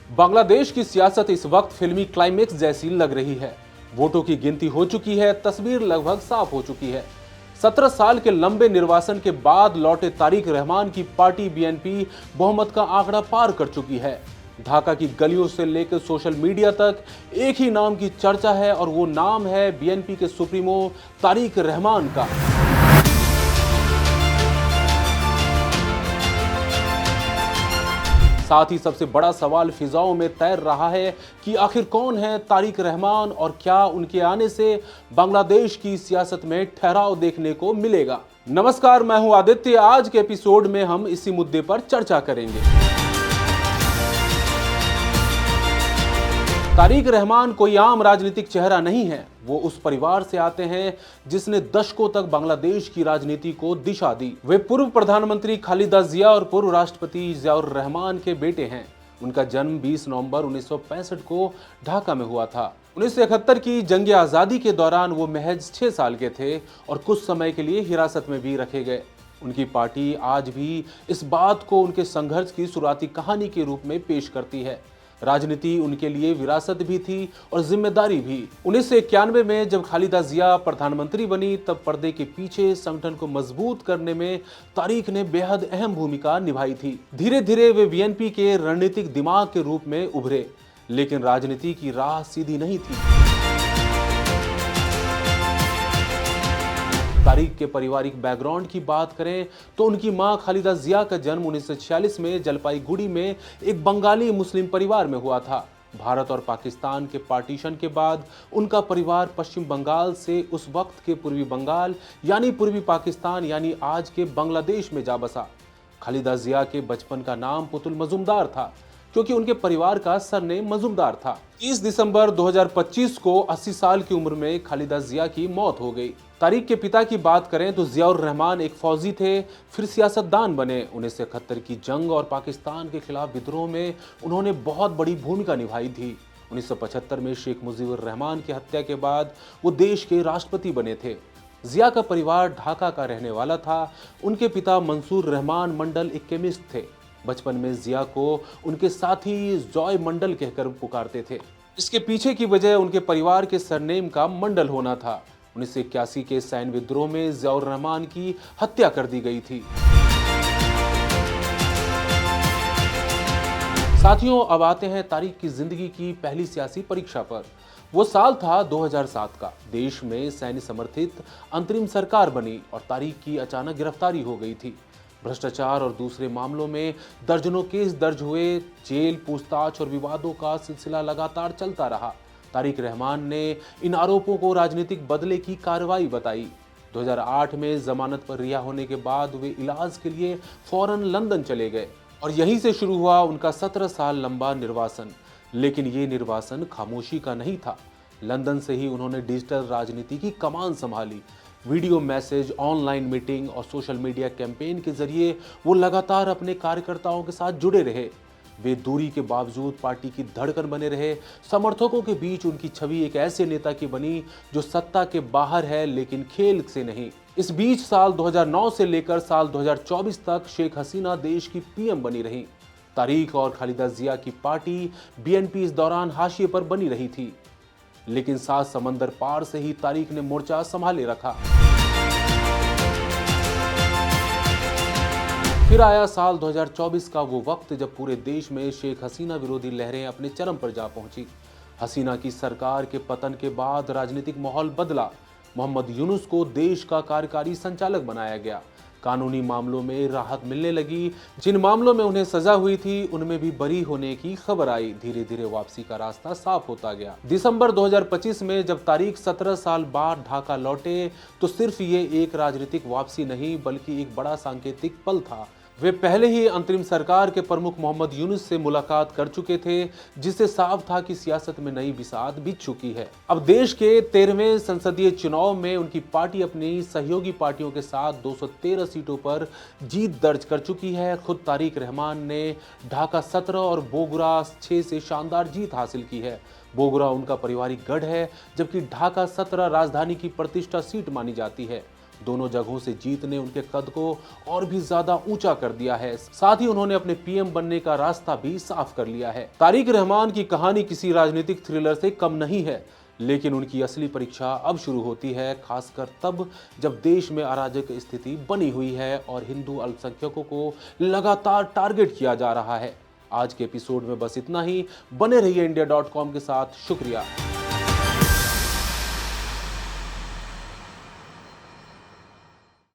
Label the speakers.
Speaker 1: बांग्लादेश की सियासत इस वक्त फिल्मी क्लाइमेक्स जैसी लग रही है। वोटों की गिनती हो चुकी है, तस्वीर लगभग साफ हो चुकी है। 17 साल के लंबे निर्वासन के बाद लौटे तारिक रहमान की पार्टी बीएनपी बहुमत का आंकड़ा पार कर चुकी है। ढाका की गलियों से लेकर सोशल मीडिया तक एक ही नाम की चर्चा है और वो नाम है बीएनपी के सुप्रीमो तारिक रहमान का। साथ ही सबसे बड़ा सवाल फिजाओं में तैर रहा है कि आखिर कौन है तारिक रहमान और क्या उनके आने से बांग्लादेश की सियासत में ठहराव देखने को मिलेगा। नमस्कार, मैं हूं आदित्य। आज के एपिसोड में हम इसी मुद्दे पर चर्चा करेंगे। तारिक रहमान कोई आम राजनीतिक चेहरा नहीं है। वो उस परिवार से आते हैं जिसने दशकों तक बांग्लादेश की राजनीति को दिशा दी। वे पूर्व प्रधानमंत्री खालिदा जिया और पूर्व राष्ट्रपति जियाउर रहमान के बेटे हैं। उनका जन्म 20 नवंबर 1965 को ढाका में हुआ था। 1971 की जंग आज़ादी के दौरान वो महज 6 साल के थे और कुछ समय के लिए हिरासत में भी रखे गए। उनकी पार्टी आज भी इस बात को उनके संघर्ष की शुरुआती कहानी के रूप में पेश करती है। राजनीति उनके लिए विरासत भी थी और जिम्मेदारी भी। 1991 में जब खालिदा जिया प्रधानमंत्री बनी, तब पर्दे के पीछे संगठन को मजबूत करने में तारिक ने बेहद अहम भूमिका निभाई थी। धीरे धीरे वे बीएनपी के रणनीतिक दिमाग के रूप में उभरे, लेकिन राजनीति की राह सीधी नहीं थी। तारिक के पारिवारिक बैकग्राउंड की बात करें तो उनकी मां खालिदा जिया का जन्म 1946 में जलपाईगुड़ी में एक बंगाली मुस्लिम परिवार में हुआ था। भारत और पाकिस्तान के पार्टीशन के बाद उनका परिवार पश्चिम बंगाल से उस वक्त के पूर्वी बंगाल यानी पूर्वी पाकिस्तान यानी आज के बांग्लादेश में जा बसा। खालिदा जिया के बचपन का नाम पुतुल मजूमदार था, क्योंकि उनके परिवार का सरनेम मजूमदार था। 30 दिसंबर 2025 को 80 साल की उम्र में खालिदा जिया की मौत हो गई। तारिक के पिता की बात करें तो जियाउर रहमान एक फौजी थे, फिर सियासतदान बने। 1971 की जंग और पाकिस्तान के खिलाफ विद्रोह में उन्होंने बहुत बड़ी भूमिका निभाई थी। 1975 में शेख मुजीबुर रहमान की हत्या के बाद वो देश के राष्ट्रपति बने थे। जिया का परिवार ढाका का रहने वाला था। उनके पिता मंसूर रहमान मंडल एक केमिस्ट थे। बचपन में जिया को उनके साथी जॉय मंडल कहकर पुकारते थे। इसके पीछे की वजह उनके परिवार के सरनेम का मंडल होना था। 1981 के सैन्य विद्रोह में जियाउर रहमान की हत्या कर दी गई थी। साथियों, अब आते हैं तारिक की जिंदगी की पहली सियासी परीक्षा पर। वो साल था 2007 का। देश में सैन्य समर्थित अंतरिम सरकार बनी और तारिक की अचानक गिरफ्तारी हो गई थी। भ्रष्टाचार और दूसरे मामलों में दर्जनों केस दर्ज हुए। जेल, पूछताछ और विवादों का सिलसिला लगातार चलता रहा। तारिक रहमान ने इन आरोपों को राजनीतिक बदले की कार्रवाई बताई। 2008 में जमानत पर रिहा होने के बाद वे इलाज के लिए फौरन लंदन चले गए और यहीं से शुरू हुआ उनका 17 साल लंबा निर्वासन। लेकिन ये निर्वासन खामोशी का नहीं था। लंदन से ही उन्होंने डिजिटल राजनीति की कमान संभाली। वीडियो मैसेज, ऑनलाइन मीटिंग और सोशल मीडिया कैंपेन के जरिए वो लगातार अपने कार्यकर्ताओं के साथ जुड़े रहे। वे दूरी के बावजूद पार्टी की धड़कन बने रहे। समर्थकों के बीच उनकी छवि एक ऐसे नेता की बनी जो सत्ता के बाहर है लेकिन खेल से नहीं। इस बीच साल 2009 से लेकर साल 2024 तक शेख हसीना देश की पीएम बनी रही। तारिक और खालिदा जिया की पार्टी बीएनपी इस दौरान हाशिए पर बनी रही थी, लेकिन 7 समंदर पार से ही तारिक ने मोर्चा संभाले रखा। फिर आया साल 2024 का वो वक्त जब पूरे देश में शेख हसीना विरोधी लहरें अपने चरम पर जा पहुंची। हसीना की सरकार के पतन के बाद राजनीतिक माहौल बदला। मोहम्मद यूनुस को देश का कार्यकारी संचालक बनाया गया। कानूनी मामलों में राहत मिलने लगी। जिन मामलों में उन्हें सजा हुई थी उनमें भी बरी होने की खबर आई। धीरे धीरे वापसी का रास्ता साफ होता गया। दिसंबर 2025 में जब तारिक 17 साल बाद ढाका लौटे तो सिर्फ ये एक राजनीतिक वापसी नहीं बल्कि एक बड़ा सांकेतिक पल था। वे पहले ही अंतरिम सरकार के प्रमुख मोहम्मद यूनुस से मुलाकात कर चुके थे, जिससे साफ था कि सियासत में नई बिसात बीत चुकी है। अब देश के 13वें संसदीय चुनाव में उनकी पार्टी अपनी सहयोगी पार्टियों के साथ 213 सीटों पर जीत दर्ज कर चुकी है। खुद तारिक रहमान ने ढाका 17 और बोगरा 6 से शानदार जीत हासिल की है। बोगरा उनका पारिवारिक गढ़ है, जबकि ढाका 17 राजधानी की प्रतिष्ठा सीट मानी जाती है। दोनों जगहों से जीत ने उनके कद को और भी ज्यादा ऊंचा कर दिया है। साथ ही उन्होंने अपने पीएम बनने का रास्ता भी साफ कर लिया है। तारिक रहमान की कहानी किसी राजनीतिक थ्रिलर से कम नहीं है, लेकिन उनकी असली परीक्षा अब शुरू होती है, खासकर तब जब देश में अराजक स्थिति बनी हुई है और हिंदू अल्पसंख्यकों को लगातार टारगेट किया जा रहा है। आज के एपिसोड में बस इतना ही। बने रहिए इंडिया.com के साथ। शुक्रिया।